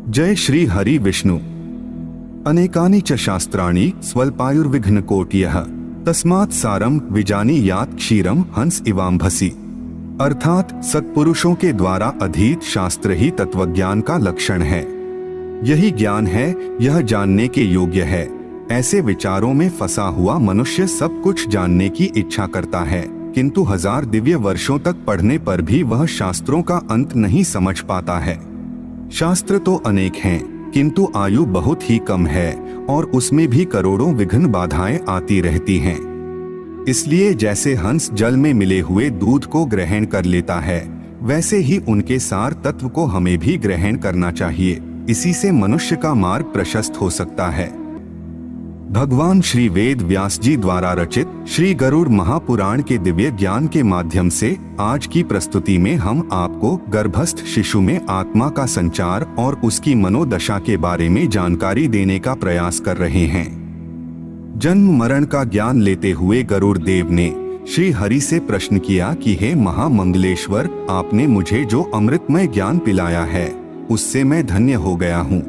जय श्री हरि विष्णु। अनेकानि च शास्त्राणि स्वल्पायुर्विघ्नकोट्यः तस्मात् सारम विजानी यात क्षीरम हंस इवाम्भसी। अर्थात सत्पुरुषों के द्वारा अधीत शास्त्र ही तत्वज्ञान का लक्षण है। यही ज्ञान है, यह जानने के योग्य है। ऐसे विचारों में फंसा हुआ मनुष्य सब कुछ जानने की इच्छा करता है, किंतु 1000 दिव्य वर्षों तक पढ़ने पर भी वह शास्त्रों का अंत नहीं समझ पाता है। शास्त्र तो अनेक हैं, किंतु आयु बहुत ही कम है और उसमें भी करोड़ों विघ्न बाधाएं आती रहती हैं। इसलिए जैसे हंस जल में मिले हुए दूध को ग्रहण कर लेता है, वैसे ही उनके सार तत्व को हमें भी ग्रहण करना चाहिए। इसी से मनुष्य का मार्ग प्रशस्त हो सकता है। भगवान श्री वेद व्यास जी द्वारा रचित श्री गरुड़ महापुराण के दिव्य ज्ञान के माध्यम से आज की प्रस्तुति में हम आपको गर्भस्थ शिशु में आत्मा का संचार और उसकी मनोदशा के बारे में जानकारी देने का प्रयास कर रहे हैं। जन्म मरण का ज्ञान लेते हुए गरुड़ देव ने श्री हरि से प्रश्न किया कि हे महामंगलेश्वर, आपने मुझे जो अमृतमय ज्ञान पिलाया है उससे मैं धन्य हो गया हूँ।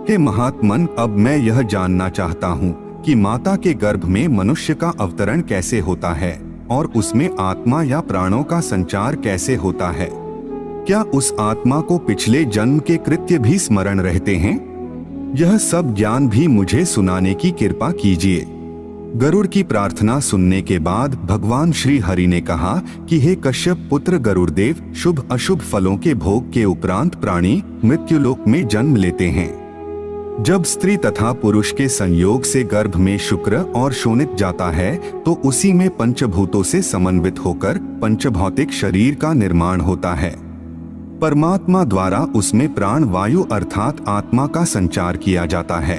हे महात्मन, अब मैं यह जानना चाहता हूँ कि माता के गर्भ में मनुष्य का अवतरण कैसे होता है और उसमें आत्मा या प्राणों का संचार कैसे होता है। क्या उस आत्मा को पिछले जन्म के कृत्य भी स्मरण रहते हैं? यह सब ज्ञान भी मुझे सुनाने की कृपा कीजिए। गरुड़ की प्रार्थना सुनने के बाद भगवान श्री हरि ने कहा कि हे कश्यप पुत्र गरुड़देव, शुभ अशुभ फलों के भोग के उपरांत प्राणी मृत्युलोक में जन्म लेते हैं। जब स्त्री तथा पुरुष के संयोग से गर्भ में शुक्र और शोणित जाता है तो उसी में पंचभूतों से समन्वित होकर पंचभौतिक शरीर का निर्माण होता है। परमात्मा द्वारा उसमें प्राण वायु अर्थात आत्मा का संचार किया जाता है।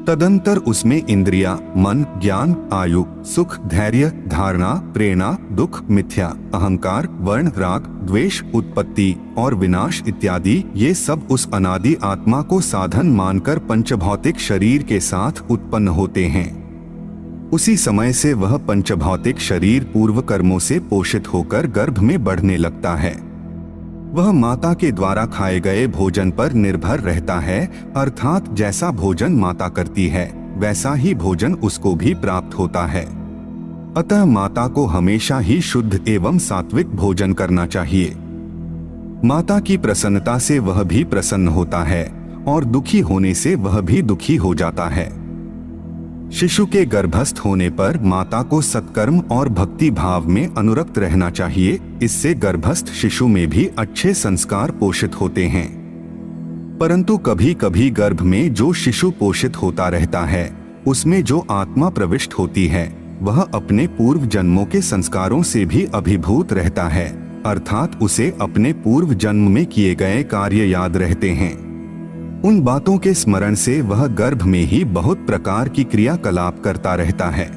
तदंतर उसमें इंद्रिया, मन, ज्ञान, आयु, सुख, धैर्य, धारणा, प्रेरणा, दुख, मिथ्या, अहंकार, वर्ण, राग, द्वेष, उत्पत्ति और विनाश इत्यादि ये सब उस अनादि आत्मा को साधन मानकर पंचभौतिक शरीर के साथ उत्पन्न होते हैं। उसी समय से वह पंचभौतिक शरीर पूर्व कर्मों से पोषित होकर गर्भ में बढ़ने लगता है। वह माता के द्वारा खाए गए भोजन पर निर्भर रहता है, अर्थात जैसा भोजन माता करती है वैसा ही भोजन उसको भी प्राप्त होता है। अतः माता को हमेशा ही शुद्ध एवं सात्विक भोजन करना चाहिए। माता की प्रसन्नता से वह भी प्रसन्न होता है और दुखी होने से वह भी दुखी हो जाता है। शिशु के गर्भस्थ होने पर माता को सत्कर्म और भक्ति भाव में अनुरक्त रहना चाहिए। इससे गर्भस्थ शिशु में भी अच्छे संस्कार पोषित होते हैं। परंतु कभी कभी गर्भ में जो शिशु पोषित होता रहता है उसमें जो आत्मा प्रविष्ट होती है वह अपने पूर्व जन्मों के संस्कारों से भी अभिभूत रहता है, अर्थात उसे अपने पूर्व जन्म में किए गए कार्य याद रहते हैं। उन बातों के स्मरण से वह गर्भ में ही बहुत प्रकार की क्रियाकलाप करता रहता है।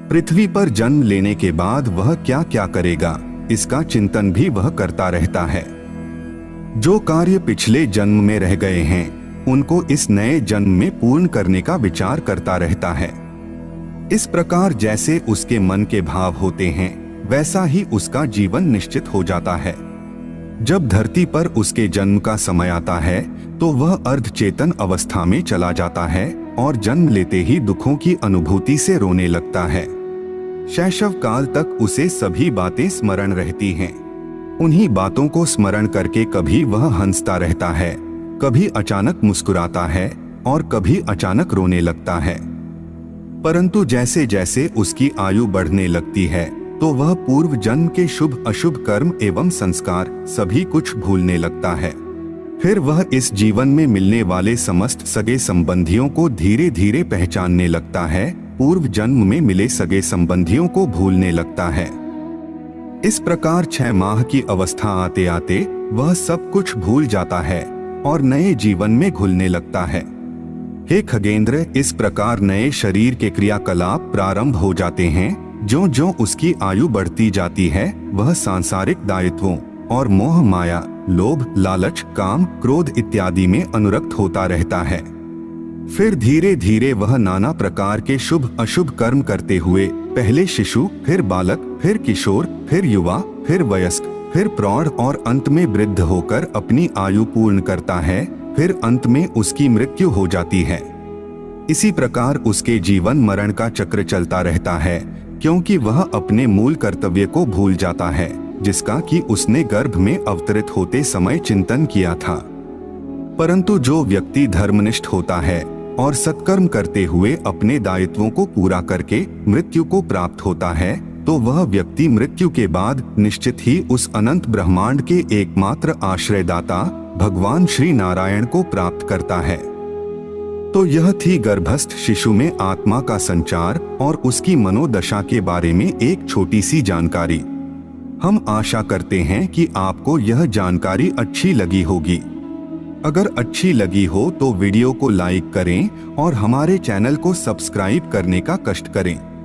पृथ्वी पर जन्म लेने के बाद वह क्या क्या करेगा इसका चिंतन भी वह करता रहता है। जो कार्य पिछले जन्म में रह गए हैं उनको इस नए जन्म में पूर्ण करने का विचार करता रहता है। इस प्रकार जैसे उसके मन के भाव होते हैं वैसा ही उसका जीवन निश्चित हो जाता है। जब धरती पर उसके जन्म का समय आता है तो वह अर्धचेतन अवस्था में चला जाता है और जन्म लेते ही दुखों की अनुभूति से रोने लगता है। शैशव काल तक उसे सभी बातें स्मरण रहती हैं। उन्हीं बातों को स्मरण करके कभी वह हंसता रहता है, कभी अचानक मुस्कुराता है और कभी अचानक रोने लगता है। परंतु जैसे जैसे उसकी आयु बढ़ने लगती है तो वह पूर्व जन्म के शुभ अशुभ कर्म एवं संस्कार सभी कुछ भूलने लगता है। फिर वह इस जीवन में मिलने वाले समस्त सगे संबंधियों को धीरे धीरे पहचानने लगता है, पूर्व जन्म में मिले सगे संबंधियों को भूलने लगता है। इस प्रकार 6 माह की अवस्था आते आते वह सब कुछ भूल जाता है और नए जीवन में घुलने लगता है। हे खगेंद्र, इस प्रकार नए शरीर के क्रियाकलाप प्रारंभ हो जाते हैं। जो जो उसकी आयु बढ़ती जाती है वह सांसारिक दायित्वों और मोह माया, लोभ, लालच, काम, क्रोध इत्यादि में अनुरक्त होता रहता है। फिर धीरे धीरे वह नाना प्रकार के शुभ अशुभ कर्म करते हुए पहले शिशु, फिर बालक, फिर किशोर, फिर युवा, फिर वयस्क, फिर प्रौढ़ और अंत में वृद्ध होकर अपनी आयु पूर्ण करता है। फिर अंत में उसकी मृत्यु हो जाती है। इसी प्रकार उसके जीवन मरण का चक्र चलता रहता है, क्योंकि वह अपने मूल कर्तव्य को भूल जाता है, जिसका कि उसने गर्भ में अवतरित होते समय चिंतन किया था। परंतु जो व्यक्ति धर्मनिष्ठ होता है और सत्कर्म करते हुए अपने दायित्वों को पूरा करके मृत्यु को प्राप्त होता है, तो वह व्यक्ति मृत्यु के बाद निश्चित ही उस अनंत ब्रह्मांड के एकमात्र आश्रयदाता भगवान श्री नारायण को प्राप्त करता है। तो यह थी गर्भस्थ शिशु में आत्मा का संचार और उसकी मनोदशा के बारे में एक छोटी सी जानकारी। हम आशा करते हैं कि आपको यह जानकारी अच्छी लगी होगी। अगर अच्छी लगी हो तो वीडियो को लाइक करें और हमारे चैनल को सब्सक्राइब करने का कष्ट करें।